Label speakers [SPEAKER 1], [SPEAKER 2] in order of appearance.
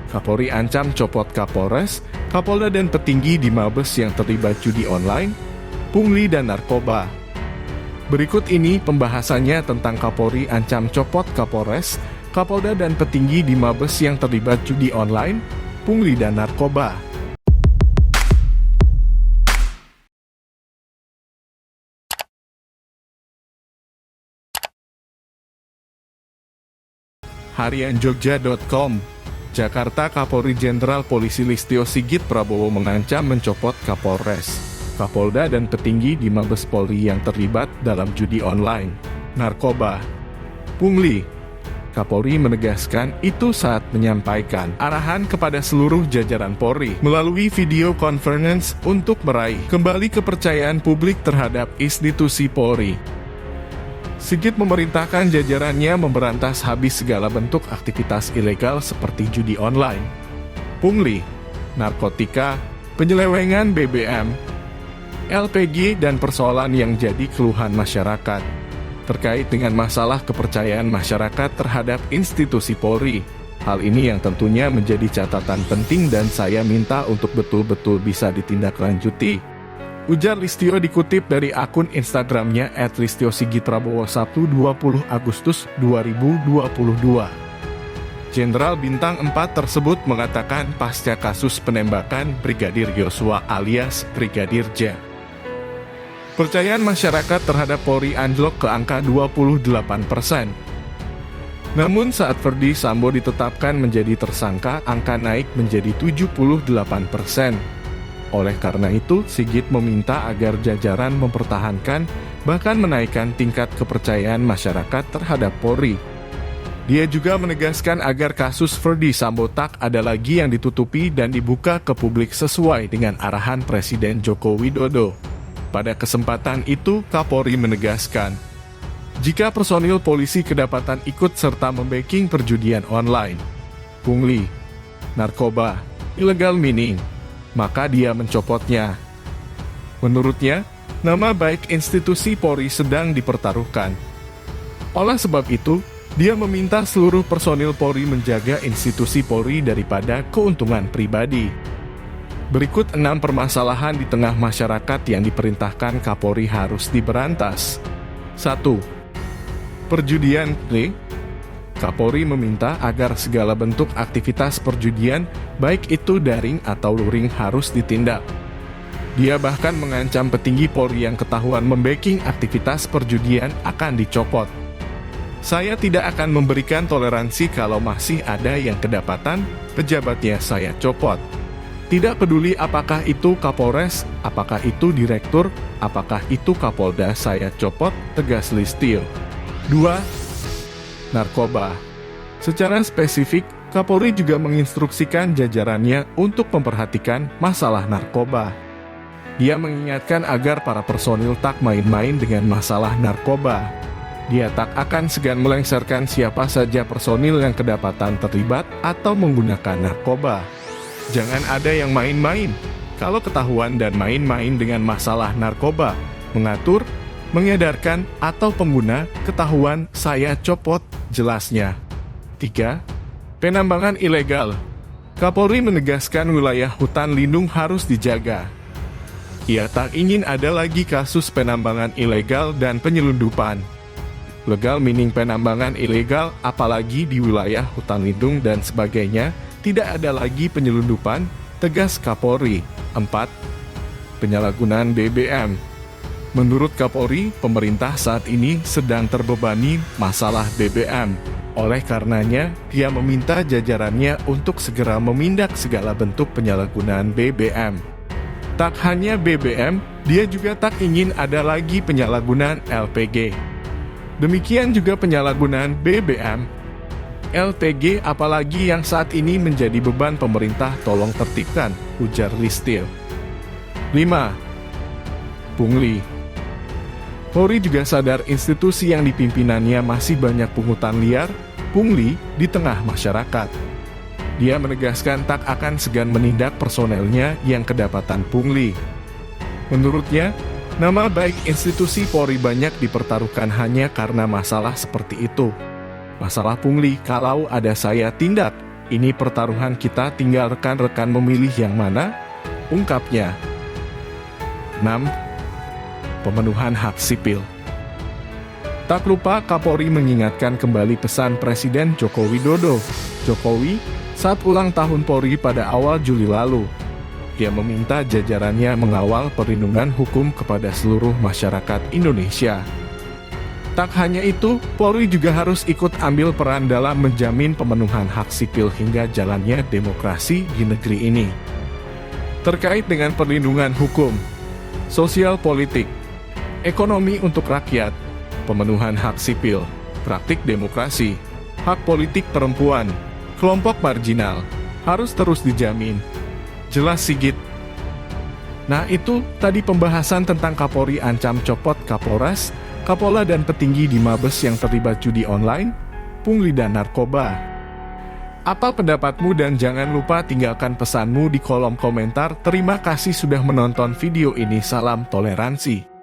[SPEAKER 1] Kapolri ancam copot Kapolres, Kapolda dan petinggi di Mabes yang terlibat judi online, pungli dan narkoba. Berikut ini pembahasannya tentang Kapolri ancam copot Kapolres, Kapolda dan petinggi di Mabes yang terlibat judi online, pungli dan narkoba. Harianjogja.com. Jakarta. Kapolri Jenderal Polisi Listio Sigit Prabowo mengancam mencopot Kapolres, Kapolda dan petinggi di Mabes Polri yang terlibat dalam judi online, narkoba, pungli. Kapolri menegaskan itu saat menyampaikan arahan kepada seluruh jajaran Polri melalui video conference untuk meraih kembali kepercayaan publik terhadap institusi Polri. Sigit memerintahkan jajarannya memberantas habis segala bentuk aktivitas ilegal seperti judi online, pungli, narkotika, penyelewengan BBM, LPG dan persoalan yang jadi keluhan masyarakat terkait dengan masalah kepercayaan masyarakat terhadap institusi Polri. Hal ini yang tentunya menjadi catatan penting dan saya minta untuk betul-betul bisa ditindaklanjuti, ujar Listio dikutip dari akun Instagramnya @listiosigitprabowo Sabtu 20 Agustus 2022. Jenderal Bintang 4 tersebut mengatakan pasca kasus penembakan Brigadir Yosua alias Brigadir J, kepercayaan masyarakat terhadap Polri anjlok ke angka 28%. Namun saat Ferdi Sambo ditetapkan menjadi tersangka, angka naik menjadi 78%. Oleh karena itu, Sigit meminta agar jajaran mempertahankan, bahkan menaikkan tingkat kepercayaan masyarakat terhadap Polri. Dia juga menegaskan agar kasus Ferdi Sambo tak ada lagi yang ditutupi dan dibuka ke publik sesuai dengan arahan Presiden Joko Widodo. Pada kesempatan itu, Kapolri menegaskan, jika personil polisi kedapatan ikut serta membacking perjudian online, pungli, narkoba, illegal mining, maka dia mencopotnya. Menurutnya, nama baik institusi Polri sedang dipertaruhkan. Oleh sebab itu, dia meminta seluruh personil Polri menjaga institusi Polri daripada keuntungan pribadi. Berikut 6 permasalahan di tengah masyarakat yang diperintahkan Kapolri harus diberantas. 1. Perjudian. Kapolri meminta agar segala bentuk aktivitas perjudian, baik itu daring atau luring, harus ditindak. Dia bahkan mengancam petinggi Polri yang ketahuan membacking aktivitas perjudian akan dicopot. Saya tidak akan memberikan toleransi kalau masih ada yang kedapatan, pejabatnya saya copot. Tidak peduli apakah itu Kapolres, apakah itu Direktur, apakah itu Kapolda, saya copot, tegas Listio. 2. Narkoba. Secara spesifik, Kapolri juga menginstruksikan jajarannya untuk memperhatikan masalah narkoba. Dia mengingatkan agar para personil tak main-main dengan masalah narkoba. Dia tak akan segan melengsarkan siapa saja personil yang kedapatan terlibat atau menggunakan narkoba. Jangan ada yang main-main. Kalau ketahuan dan main-main dengan masalah narkoba, mengatur, mengedarkan, atau pengguna, ketahuan, saya copot, jelasnya. 3. Penambangan ilegal. Kapolri menegaskan wilayah hutan lindung harus dijaga. Ia tak ingin ada lagi kasus penambangan ilegal dan penyelundupan. Legal mining penambangan ilegal, apalagi di wilayah hutan lindung dan sebagainya, tidak ada lagi penyelundupan, tegas Kapolri. 4. Penyalahgunaan BBM. Menurut Kapolri, pemerintah saat ini sedang terbebani masalah BBM. Oleh karenanya, dia meminta jajarannya untuk segera menindak segala bentuk penyalahgunaan BBM. Tak hanya BBM, dia juga tak ingin ada lagi penyalahgunaan LPG. Demikian juga penyalahgunaan BBM, LPG, apalagi yang saat ini menjadi beban pemerintah, tolong tertibkan, ujar Listio. 5. Pungli. Polri juga sadar institusi yang dipimpinannya masih banyak pungutan liar, pungli, di tengah masyarakat. Dia menegaskan tak akan segan menindak personelnya yang kedapatan pungli. Menurutnya, nama baik institusi Polri banyak dipertaruhkan hanya karena masalah seperti itu. Masalah pungli, kalau ada saya tindak, Ini pertaruhan kita, tinggal rekan-rekan memilih yang mana, ungkapnya. 6. Pemenuhan hak sipil. Tak lupa Kapolri mengingatkan kembali pesan Presiden Joko Widodo. Jokowi, saat ulang tahun Polri pada awal Juli lalu, dia meminta jajarannya mengawal perlindungan hukum kepada seluruh masyarakat Indonesia. Tak hanya itu, Polri juga harus ikut ambil peran dalam menjamin pemenuhan hak sipil hingga jalannya demokrasi di negeri ini. Terkait dengan perlindungan hukum, sosial politik, ekonomi untuk rakyat, pemenuhan hak sipil, praktik demokrasi, hak politik perempuan, kelompok marginal, harus terus dijamin. Jelas Sigit. Nah itu tadi pembahasan tentang Kapolri ancam copot Kapolres, Kapolda dan petinggi di Mabes yang terlibat judi online, pungli dan narkoba. Apa pendapatmu dan jangan lupa tinggalkan pesanmu di kolom komentar. Terima kasih sudah menonton video ini. Salam toleransi.